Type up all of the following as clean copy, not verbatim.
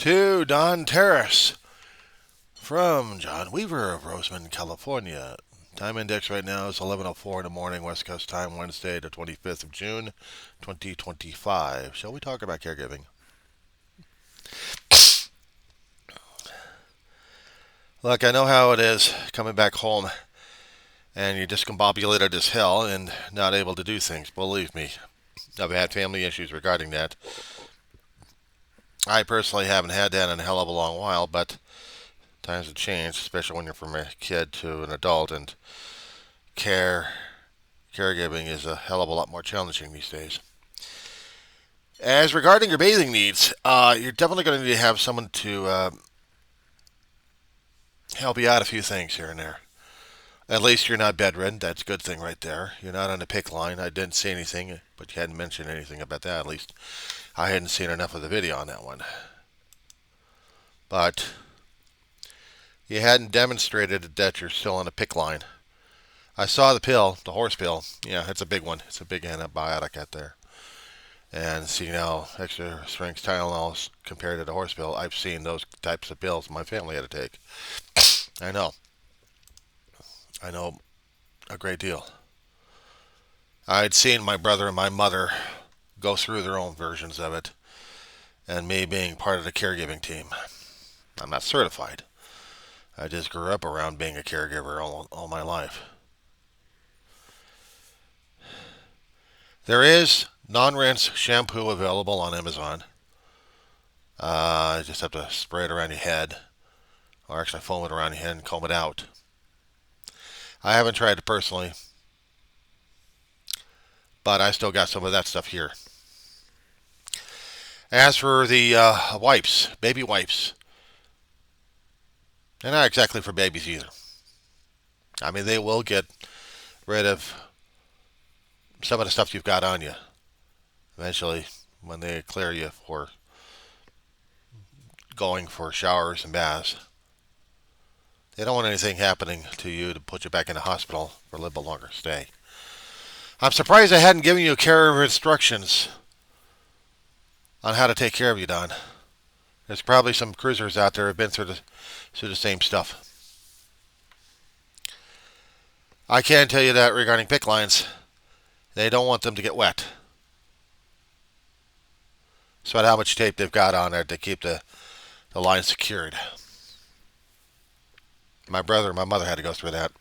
to Don Terris from John Weaver of Roseman, California. Time index right now is 11:04 in the morning, West Coast time, Wednesday, the 25th of June, 2025. Shall we talk about caregiving? Look, I know how it is coming back home and you're discombobulated as hell and not able to do things. Believe me, I've had family issues regarding that. I personally haven't had that in a hell of a long while, but times have changed, especially when you're from a kid to an adult, and caregiving is a hell of a lot more challenging these days. As regarding your bathing needs, you're definitely going to need to have someone to help you out a few things here and there. At least you're not bedridden. That's a good thing right there. You're not on the pick line. I didn't see anything, but you hadn't mentioned anything about that. At least I hadn't seen enough of the video on that one. But you hadn't demonstrated that you're still on a pick line. I saw the pill, the horse pill. Yeah, it's a big one. It's a big antibiotic out there. And seeing how extra strength Tylenol compared to the horse pill, I've seen those types of pills my family had to take. I know. I know a great deal. I'd seen my brother and my mother go through their own versions of it, and me being part of the caregiving team. I'm not certified. I just grew up around being a caregiver all my life. There is non-rinse shampoo available on Amazon. You just have to spray it around your head, or actually foam it around your head and comb it out. I haven't tried it personally, but I still got some of that stuff here. As for the wipes, baby wipes, they're not exactly for babies either. I mean, they will get rid of some of the stuff you've got on you eventually when they clear you for going for showers and baths. They don't want anything happening to you to put you back in the hospital for a little bit longer stay. I'm surprised I hadn't given you a care of instructions on how to take care of you, Don. There's probably some cruisers out there who have been through the same stuff. I can tell you that regarding pick lines, they don't want them to get wet. It's about how much tape they've got on there to keep the line secured. My brother and my mother had to go through that.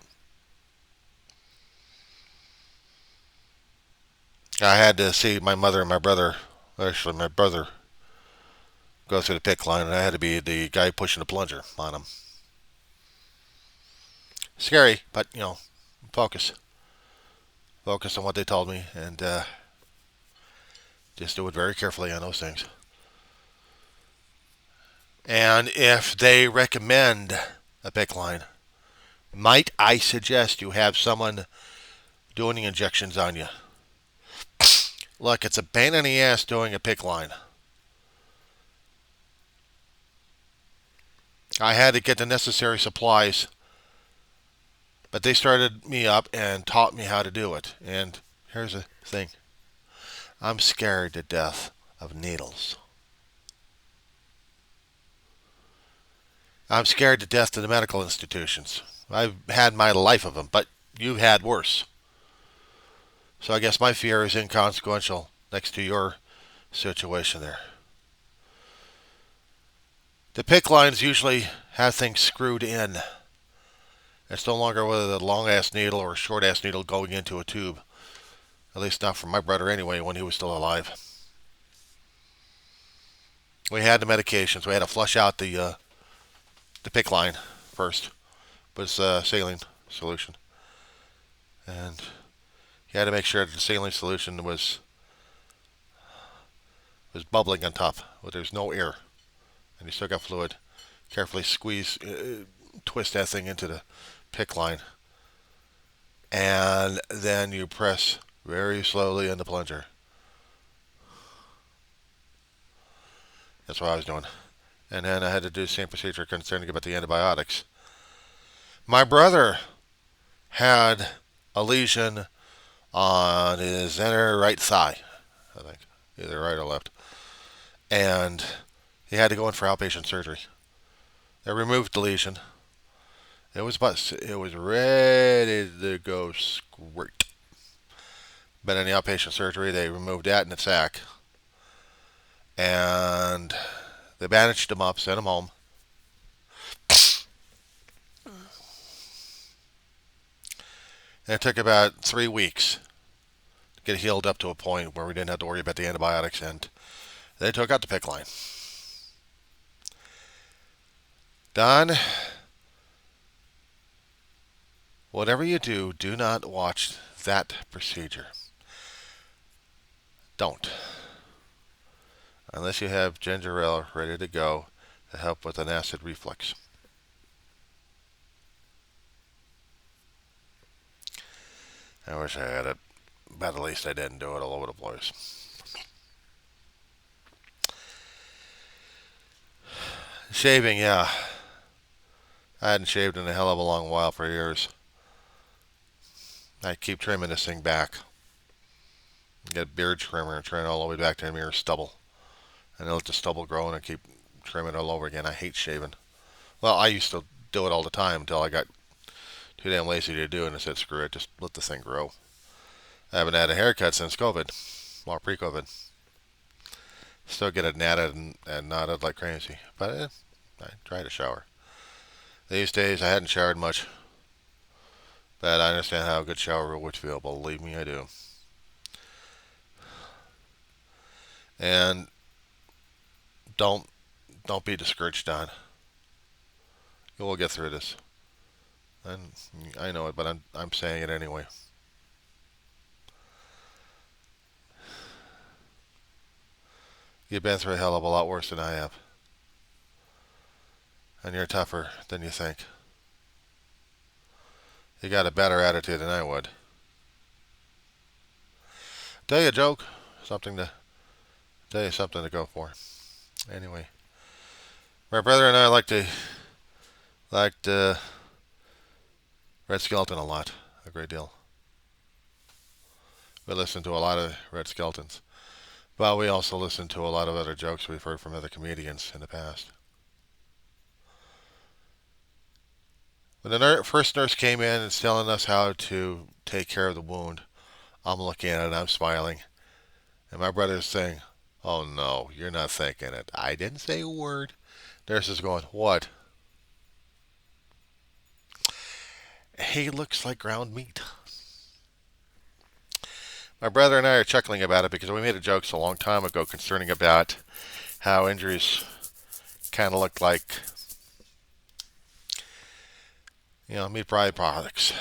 I had to see my mother and my brother, actually my brother, go through the pick line, and I had to be the guy pushing the plunger on them. Scary, but, focus. Focus on what they told me, and just do it very carefully on those things. And if they recommend a pick line, might I suggest you have someone doing the injections on you? Look, it's a pain in the ass doing a pick line. I had to get the necessary supplies, but they started me up and taught me how to do it. And here's the thing. I'm scared to death of needles. I'm scared to death of the medical institutions. I've had my life of them, but you've had worse. So I guess my fear is inconsequential next to your situation there. The pick lines usually have things screwed in. It's no longer with a long-ass needle or a short-ass needle going into a tube. At least not for my brother anyway, when he was still alive. We had the medications. We had to flush out the pick line first with saline solution. And you had to make sure that the saline solution was bubbling on top, but there's no air. And you still got fluid. Carefully squeeze, twist that thing into the pick line. And then you press very slowly in the plunger. That's what I was doing. And then I had to do the same procedure concerning about the antibiotics. My brother had a lesion on his inner right thigh, I think, either right or left. And He had to go in for outpatient surgery. They removed the lesion. It was ready to go squirt. But in the outpatient surgery, they removed that in the sac, and they bandaged him up, sent him home. And it took about 3 weeks to get healed up to a point where we didn't have to worry about the antibiotics, and they took out the PICC line. Don, whatever you do, do not watch that procedure. Don't. Unless you have ginger ale ready to go to help with an acid reflux. I wish I had it, but at least I didn't do it all over the place. Shaving, yeah. I hadn't shaved in a hell of a long while for years. I keep trimming this thing back. Get a beard trimmer and trim it all the way back to the mere stubble. And then let the stubble grow and I keep trimming it all over again. I hate shaving. Well, I used to do it all the time until I got too damn lazy to do it and I said, screw it, just let the thing grow. I haven't had a haircut since COVID, or pre-COVID. Still get it natted and knotted like crazy. But I try to shower. These days I hadn't showered much. But I understand how a good shower would feel. Believe me, I do. And don't be discouraged, Don. You will get through this. And I know it, but I'm saying it anyway. You've been through a hell of a lot worse than I have. And you're tougher than you think. You got a better attitude than I would. Tell you a joke, tell you something to go for. Anyway, my brother and I liked Red Skelton a lot, a great deal. We listened to a lot of Red Skeltons, but we also listened to a lot of other jokes we've heard from other comedians in the past. When the first nurse came in and telling us how to take care of the wound, I'm looking at it and I'm smiling. And my brother's saying, oh no, you're not thinking it. I didn't say a word. Nurse is going, what? He looks like ground meat. My brother and I are chuckling about it because we made a joke a long time ago concerning about how injuries kind of look like, meat products.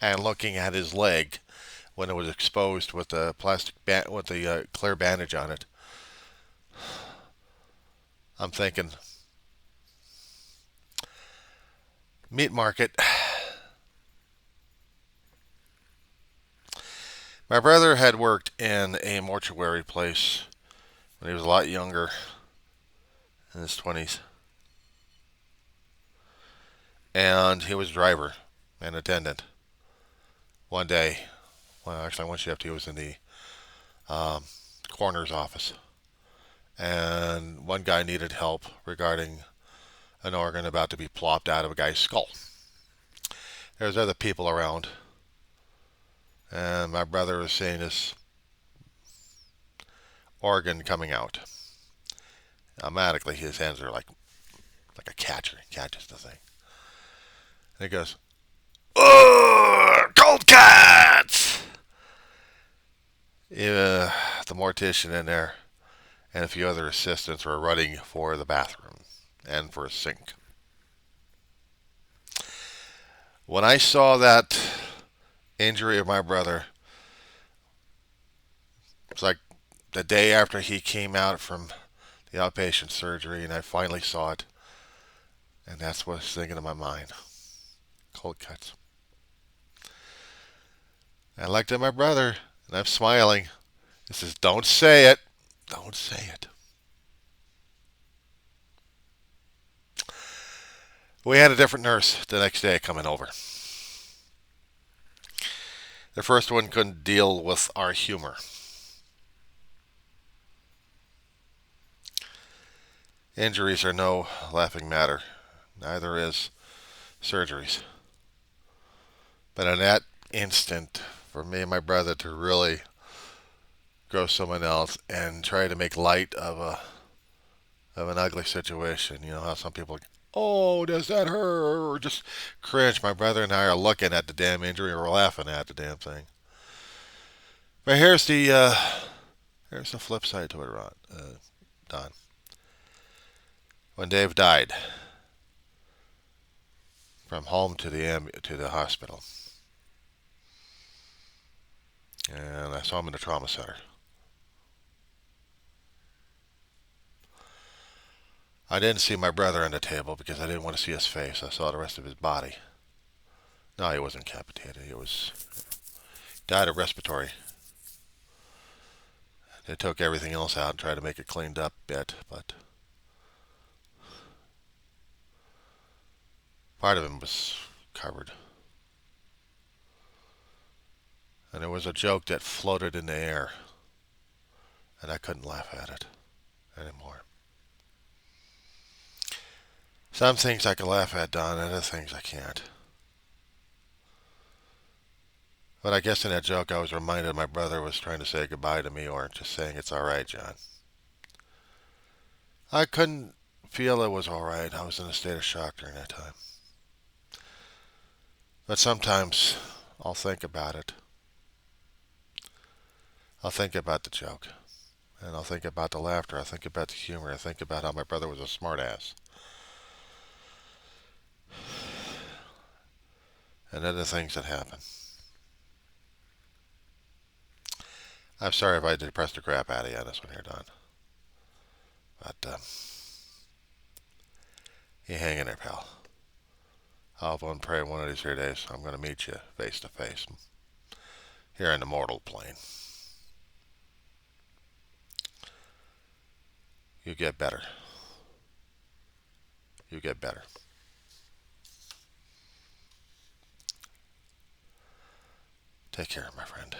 And looking at his leg when it was exposed with the clear bandage on it, I'm thinking, meat market. My brother had worked in a mortuary place when he was a lot younger, in his 20s. And he was a driver and attendant. One day, actually one shift, he was in the coroner's office. And one guy needed help regarding an organ about to be plopped out of a guy's skull. There's other people around. And my brother was seeing this organ coming out. Automatically, his hands are like a catcher. He catches the thing. And he goes, "Oh, cold cats!" The mortician in there and a few other assistants were running for the bathroom and for a sink. When I saw that injury of my brother, it was like the day after he came out from the outpatient surgery, and I finally saw it, and that's what was thinking in my mind. Cold cuts. I looked at my brother, and I'm smiling. He says, "Don't say it. Don't say it." We had a different nurse the next day coming over. The first one couldn't deal with our humor. Injuries are no laughing matter. Neither is surgeries. But in that instant, for me and my brother to really go someone else and try to make light of an ugly situation, you know how some people, oh, does that hurt? Or just cringe. My brother and I are looking at the damn injury, or we're laughing at the damn thing. But here's the flip side to it, Don. When Dave died, from home to the hospital, and I saw him in the trauma center. I didn't see my brother on the table because I didn't want to see his face. I saw the rest of his body. No, he wasn't decapitated. He died of respiratory. They took everything else out and tried to make it cleaned up a bit, but part of him was covered. And there was a joke that floated in the air, and I couldn't laugh at it anymore. Some things I can laugh at, Don, and other things I can't. But I guess in that joke I was reminded my brother was trying to say goodbye to me, or just saying it's all right, John. I couldn't feel it was all right. I was in a state of shock during that time. But sometimes I'll think about it. I'll think about the joke. And I'll think about the laughter. I'll think about the humor. I think about how my brother was a smartass. And then the things that happen. I'm sorry if I depressed the crap out of you on this one here, Don. But you hang in there, pal. I'll hope and pray one of these here days I'm going to meet you face to face here in the mortal plane. You get better. You get better. Take care, my friend.